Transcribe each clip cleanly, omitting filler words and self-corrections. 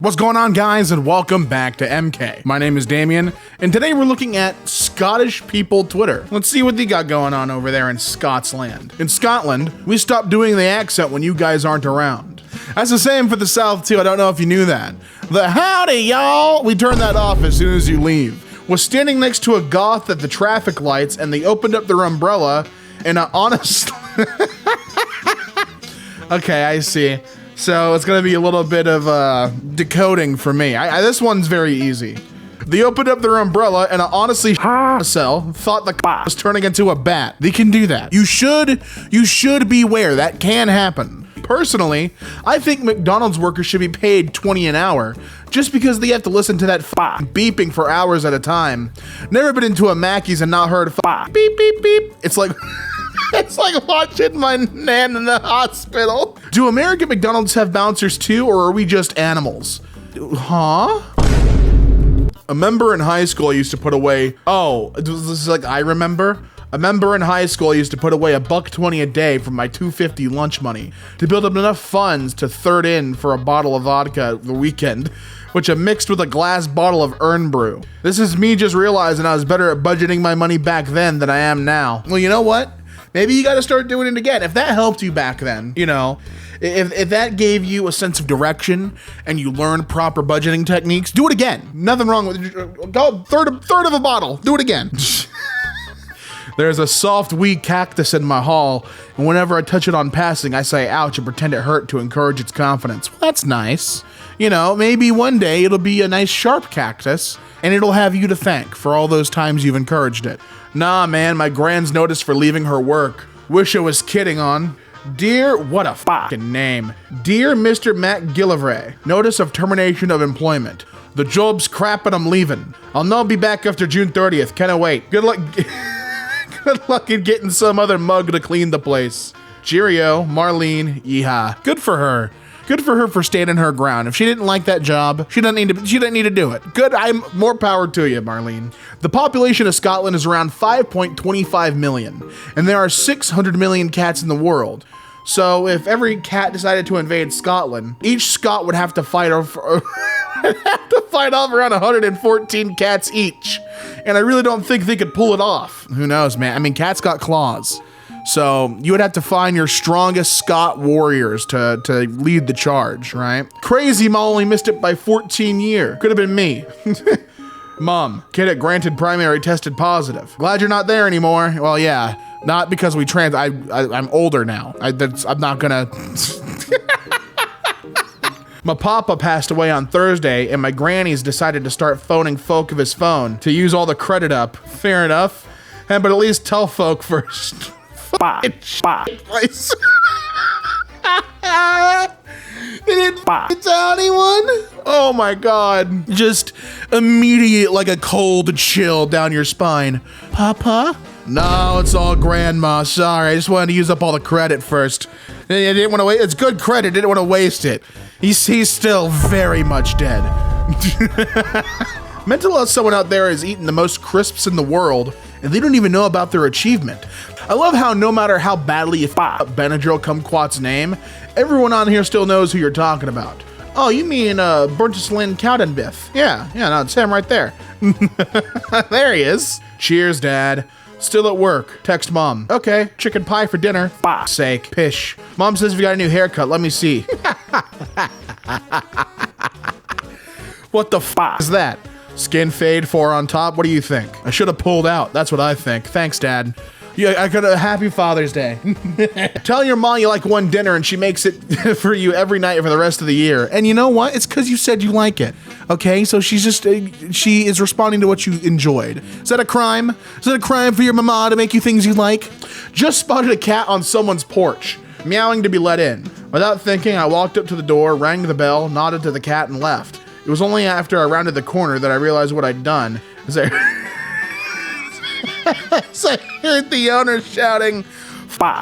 What's going on, guys, and welcome back to EmKay. My name is Damien, and today we're looking at Scottish people Twitter. Let's see what they got going on over there in Scotsland. In Scotland, we stopped doing the accent when you guys aren't around. That's the same for the South, too. I don't know if you knew that. The howdy, y'all, we turn that off as soon as you leave. Was standing next to a goth at the traffic lights, and they opened up their umbrella, and honestly... Okay, I see. So it's gonna be a little bit of decoding for me. This one's very easy. They opened up their umbrella and honestly thought the was turning into a bat. They can do that. You should beware. That can happen. Personally, I think McDonald's workers should be paid $20 an hour just because they have to listen to that beeping for hours at a time. Never been into a Mackey's and not heard beep beep beep. It's like it's like watching my nan in the hospital. Do American McDonald's have bouncers too, or are we just animals? Huh? A member in high school used to put away, this is like I remember. A member in high school used to put away $1.20 a day from my $2.50 lunch money to build up enough funds to third in for a bottle of vodka the weekend, which I mixed with a glass bottle of Earn Brew. This is me just realizing I was better at budgeting my money back then than I am now. Well, you know what? Maybe you got to start doing it again. If that helped you back then, you know, if that gave you a sense of direction and you learned proper budgeting techniques, do it again. Nothing wrong with it. Go third of a bottle. Do it again. There's a soft weed cactus in my hall, and whenever I touch it on passing, I say ouch and pretend it hurt to encourage its confidence. Well, that's nice. You know, maybe one day it'll be a nice sharp cactus, and it'll have you to thank for all those times you've encouraged it. Nah, man, my grand's notice for leaving her work. Wish I was kidding on. Dear, what a fucking name. Dear Mr. Matt Gillivray, notice of termination of employment. The job's crap and I'm leaving. I'll not be back after June 30th. Can't wait. Good luck. Good luck in getting some other mug to clean the place. Cheerio, Marlene. Yeehaw. Good for her. Good for her for standing her ground. If she didn't like that job, she didn't need to do it. Good, I'm more power to you, Marlene. The population of Scotland is around 5.25 million, and there are 600 million cats in the world. So if every cat decided to invade Scotland, each Scot would have to fight off around 114 cats each. And I really don't think they could pull it off. Who knows, man? I mean, cats got claws. So you would have to find your strongest Scot warriors to lead the charge, right? Crazy Mom only missed it by 14 years. Could have been me. Mom, kid at Granted Primary tested positive. Glad you're not there anymore. Well, yeah, not because I'm older now. I'm not gonna. My papa passed away on Thursday, and my granny's decided to start phoning folk of his phone to use all the credit up. Fair enough. But at least tell folk first. Place. Didn't tell anyone? Oh my god. Just immediate, like a cold chill down your spine. Papa? No, it's all grandma. Sorry, I just wanted to use up all the credit first. I didn't want to waste. It's good credit. Didn't want to waste it. He's still very much dead. Mental health, someone out there is eating the most crisps in the world, and they don't even know about their achievement. I love how no matter how badly you f*** up Benadryl Kumquat's name, everyone on here still knows who you're talking about. Oh, you mean Burntislin Cowdenbiff? Yeah, no, it's him right there. There he is. Cheers, Dad. Still at work. Text Mom. Okay, chicken pie for dinner. Sake. Pish. Mom says if you got a new haircut, let me see. What the f*** is that? Skin fade, 4 on top. What do you think? I should have pulled out. That's what I think. Thanks, Dad. Yeah, I got a happy Father's Day. Tell your mom you like one dinner and she makes it for you every night for the rest of the year. And you know what? It's because you said you like it. Okay, so she is responding to what you enjoyed. Is that a crime? Is it a crime for your mama to make you things you like? Just spotted a cat on someone's porch, meowing to be let in. Without thinking, I walked up to the door, rang the bell, nodded to the cat, and left. It was only after I rounded the corner that I realized what I'd done. As I heard the owner shouting,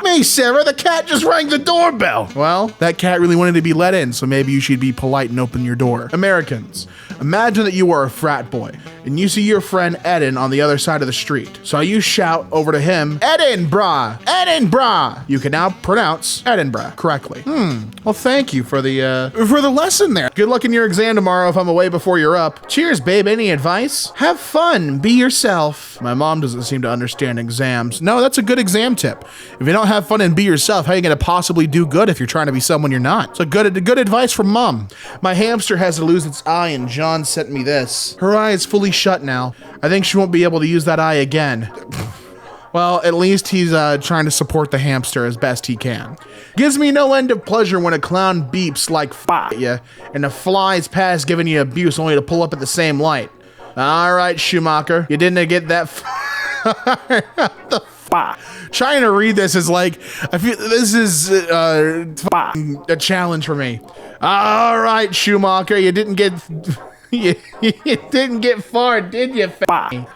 Me, Sarah, the cat just rang the doorbell. Well, that cat really wanted to be let in, so maybe you should be polite and open your door. Americans, imagine that you are a frat boy and you see your friend Eden on the other side of the street. So you shout over to him, Edinburgh, Edinburgh. You can now pronounce Edinburgh correctly. Well, thank you for the lesson there. Good luck in your exam tomorrow if I'm away before you're up. Cheers, babe. Any advice? Have fun. Be yourself. My mom doesn't seem to understand exams. No, that's a good exam tip. If you don't have fun and be yourself, how are you going to possibly do good if you're trying to be someone you're not? So good advice from mom. My hamster has to lose its eye and John sent me this. Her eye is fully shut now. I think she won't be able to use that eye again. Well, at least he's trying to support the hamster as best he can. Gives me no end of pleasure when a clown beeps like at you and a flies past giving you abuse only to pull up at the same light. All right, Schumacher, you didn't get that Trying to read this is like, I feel this is a challenge for me. All right, Schumacher, you didn't get... You didn't get far, did you?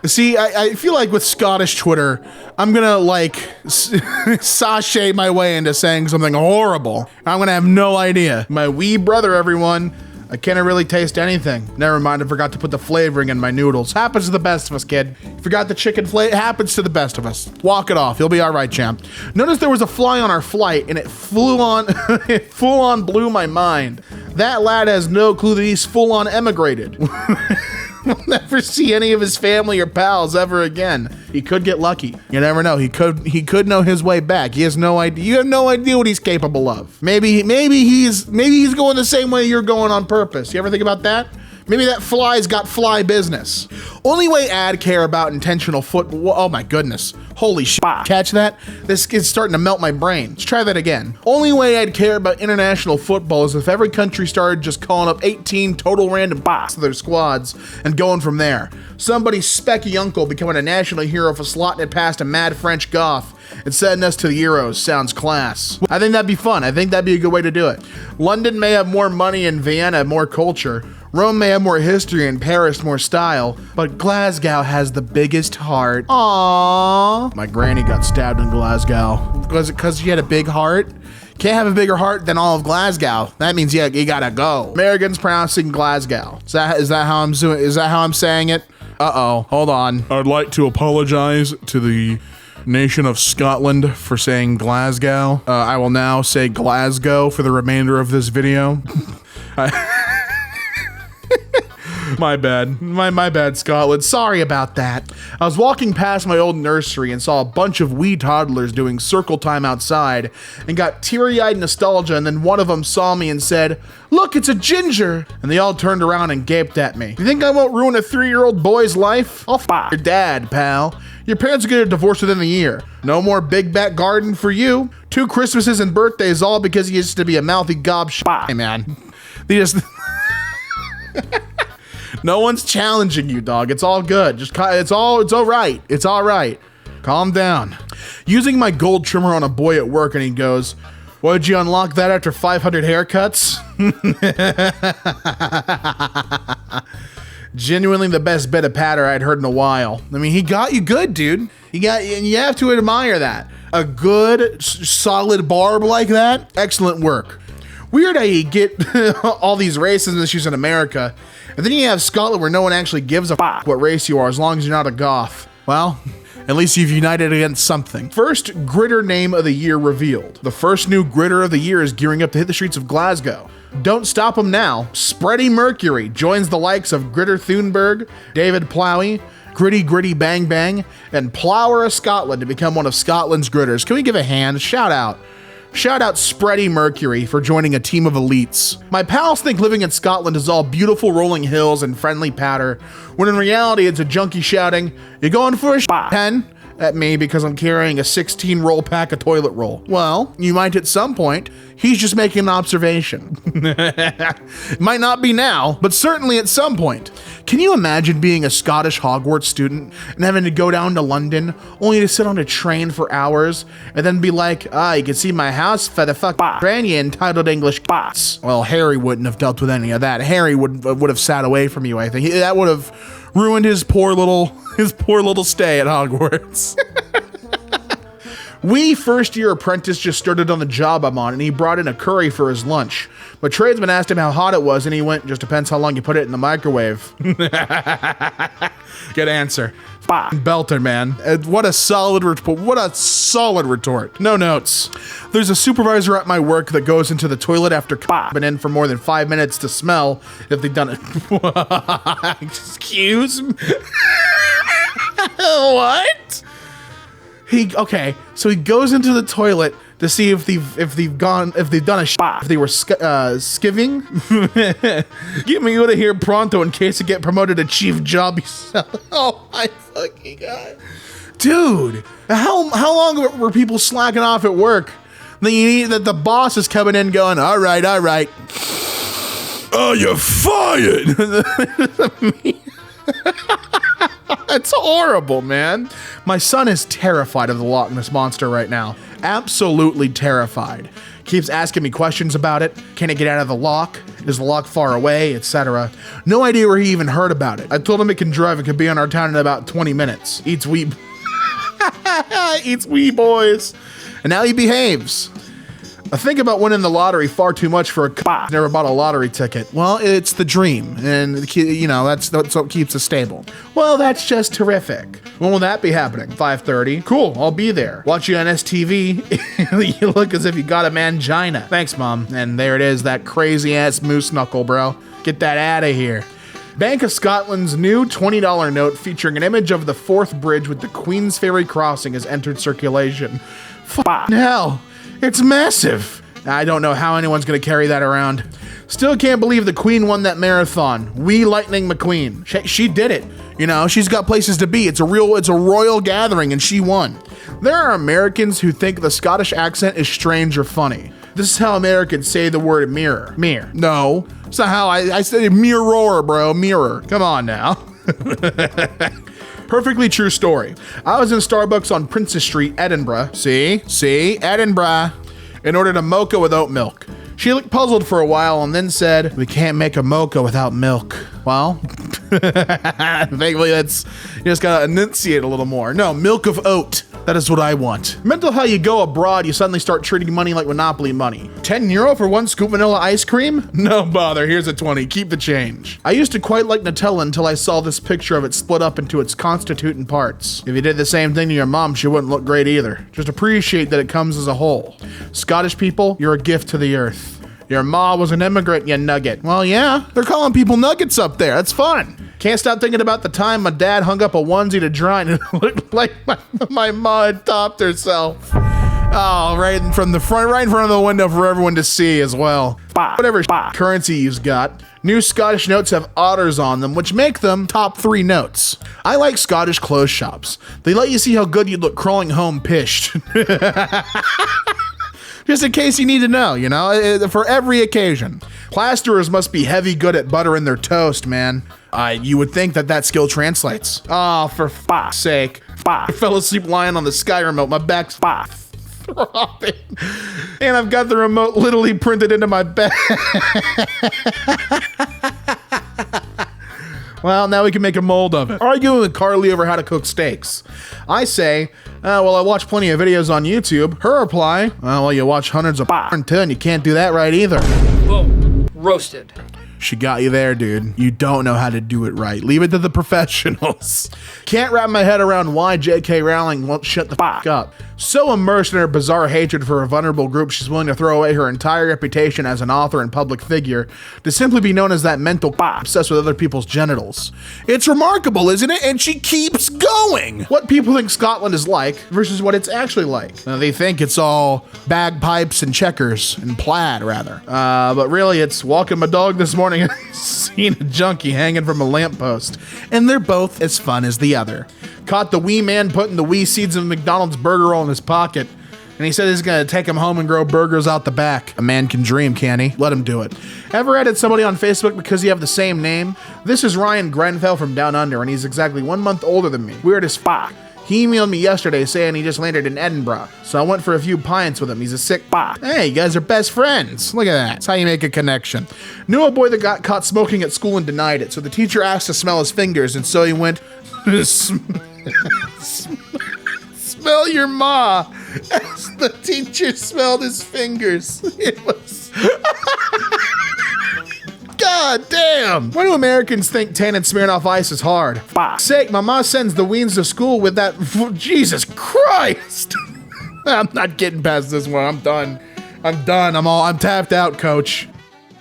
See, I feel like with Scottish Twitter, I'm gonna like sashay my way into saying something horrible. I'm gonna have no idea. My wee brother, everyone. I can't really taste anything. Never mind, I forgot to put the flavoring in my noodles. Happens to the best of us, kid. Forgot the chicken flavor. Happens to the best of us. Walk it off. You'll be all right, champ. Notice there was a fly on our flight, and it flew on. It full on blew my mind. That lad has no clue that he's full on emigrated. We'll never see any of his family or pals ever again. He could get lucky. You never know. He could know his way back. He has no idea. You have no idea what he's capable of. Maybe he's going the same way you're going on purpose. You ever think about that? Maybe that fly's got fly business. Only way I'd care about intentional oh my goodness. Holy shit. Catch that? This is starting to melt my brain. Let's try that again. Only way I'd care about international football is if every country started just calling up 18 total random bots to their squads and going from there. Somebody's specky uncle becoming a national hero for slotting it past a mad French goth and sending us to the Euros. Sounds class. I think that'd be fun. I think that'd be a good way to do it. London may have more money and Vienna more culture. Rome may have more history and Paris more style, but Glasgow has the biggest heart. Aww. My granny got stabbed in Glasgow. Was it because she had a big heart? Can't have a bigger heart than all of Glasgow. That means you gotta go. Americans pronouncing Glasgow. Is that how I'm doing? Is that how I'm saying it? Uh-oh, hold on. I'd like to apologize to the nation of Scotland for saying Glasgow. I will now say Glasgow for the remainder of this video. My bad. My bad, Scotland. Sorry about that. I was walking past my old nursery and saw a bunch of wee toddlers doing circle time outside and got teary-eyed nostalgia, and then one of them saw me and said, "Look, it's a ginger!" And they all turned around and gaped at me. You think I won't ruin a 3-year-old boy's life? I'll f*** your dad, pal. Your parents will get a divorce within a year. No more big back garden for you. 2 Christmases and birthdays all because he used to be a mouthy gob Hey, man. They just... No one's challenging you, dog. It's all good. It's all right. It's all right. Calm down. Using my gold trimmer on a boy at work, and he goes, "Why did you unlock that after 500 haircuts?" Genuinely the best bit of patter I'd heard in a while. I mean, he got you good, dude. And you have to admire that. A good, solid barb like that. Excellent work. Weird how you get all these racism issues in America, and then you have Scotland where no one actually gives a f*** what race you are as long as you're not a goth. Well, at least you've united against something. First gritter name of the year revealed. The first new gritter of the year is gearing up to hit the streets of Glasgow. Don't stop him now. Spready Mercury joins the likes of Gritter Thunberg, David Plowie, Gritty Bang Bang, and Plower of Scotland to become one of Scotland's gritters. Can we give a hand? Shout out. Shout out Spready Mercury for joining a team of elites. My pals think living in Scotland is all beautiful rolling hills and friendly patter, when in reality it's a junkie shouting, "You going for a pen?" at me because I'm carrying a 16 roll pack of toilet roll. Well, you might at some point. He's just making an observation. Might not be now, but certainly at some point. Can you imagine being a Scottish Hogwarts student and having to go down to London only to sit on a train for hours and then be like, you can see my house for the fuck train, you entitled English bots. Well, Harry wouldn't have dealt with any of that. Harry would have sat away from you, I think. That would have ruined his poor little stay at Hogwarts. We first-year apprentice just started on the job I'm on, and he brought in a curry for his lunch. But tradesman asked him how hot it was, and he went, just depends how long you put it in the microwave. Good answer. Belter, man. What a solid retort. No notes. There's a supervisor at my work that goes into the toilet after been in for more than 5 minutes to smell if they've done it. Excuse me? What? Okay, so he goes into the toilet to see if they've done a if they were skiving. Get me out of here pronto in case I get promoted to chief job. Oh my fucking god, dude! How long were people slacking off at work? That the boss is coming in going, all right. Oh, you're fired. That's horrible, man. My son is terrified of the Loch Ness Monster right now. Absolutely terrified. Keeps asking me questions about it. Can it get out of the loch? Is the loch far away, etc. No idea where he even heard about it. I told him it can drive and could be on our town in about 20 minutes. Eats wee boys. And now he behaves. I think about winning the lottery far too much for never bought a lottery ticket. Well, it's the dream, and that's what keeps us stable. Well, that's just terrific. When will that be happening? 5:30. Cool, I'll be there. Watch you on STV. You look as if you got a mangina. Thanks, Mom. And there it is, that crazy ass moose knuckle, bro. Get that out of here. Bank of Scotland's new $20 note featuring an image of the Forth Bridge with the Queen's Ferry crossing has entered circulation. Hell. It's massive. I don't know how anyone's gonna carry that around. Still can't believe the Queen won that marathon. We Lightning McQueen. She did it. She's got places to be. It's a royal gathering, and she won. There are Americans who think the Scottish accent is strange or funny. This is how Americans say the word mirror. Mirror. No, it's not how I say mirror, bro. Mirror. Come on now. Perfectly true story. I was in Starbucks on Princess Street, Edinburgh. See, Edinburgh. In order to mocha with oat milk. She looked puzzled for a while and then said, "We can't make a mocha without milk." Well, thankfully you just gotta enunciate a little more. No, milk of oat. That is what I want. Mental how you go abroad, you suddenly start treating money like Monopoly money. €10 for one scoop vanilla ice cream? No bother, here's a 20, keep the change. I used to quite like Nutella until I saw this picture of it split up into its constituent parts. If you did the same thing to your mom, she wouldn't look great either. Just appreciate that it comes as a whole. Scottish people, you're a gift to the earth. Your ma was an immigrant, you nugget. Well, yeah, they're calling people nuggets up there. That's fun. Can't stop thinking about the time my dad hung up a onesie to dry and it looked like my ma had topped herself. Oh, right in front of the window for everyone to see as well. Whatever currency you've got, new Scottish notes have otters on them, which make them top 3 notes. I like Scottish clothes shops. They let you see how good you'd look crawling home pished. Just in case you need to know, for every occasion. Plasterers must be heavy good at buttering their toast, man. You would think that skill translates. Oh, for fuck's sake. I fell asleep lying on the Sky remote. My back's throbbing. And I've got the remote literally printed into my back. Well, now we can make a mold of it. Arguing with Carly over how to cook steaks. I say, well, I watch plenty of videos on YouTube. Her reply, well, you watch hundreds of too, and you can't do that right either. Boom. Roasted. She got you there, dude. You don't know how to do it right. Leave it to the professionals. Can't wrap my head around why J.K. Rowling won't shut the fuck up. So immersed in her bizarre hatred for a vulnerable group, she's willing to throw away her entire reputation as an author and public figure to simply be known as that mental obsessed with other people's genitals. It's remarkable, isn't it? And she keeps going. What people think Scotland is like versus what it's actually like. They think it's all bagpipes and checkers and plaid, rather. But really, it's walking my dog this morning and seeing a junkie hanging from a lamppost. And they're both as fun as the other. Caught the wee man putting the wee seeds of McDonald's burger roll in his pocket. And he said he's gonna take him home and grow burgers out the back. A man can dream, can he? Let him do it. Ever added somebody on Facebook because you have the same name? This is Ryan Grenfell from Down Under, and he's exactly 1 month older than me. Weird as fuck. He emailed me yesterday saying he just landed in Edinburgh, so I went for a few pints with him. He's a sick fuck. Hey, you guys are best friends. Look at that. That's how you make a connection. Knew a boy that got caught smoking at school and denied it, so the teacher asked to smell his fingers, and so he went, smell your ma. as the teacher smelled his fingers. It was... God damn! Why do Americans think tanning Smirnoff Ice is hard? Sake, my mom sends the weens to school with that. Jesus Christ! I'm not getting past this one. I'm done. I'm tapped out, coach.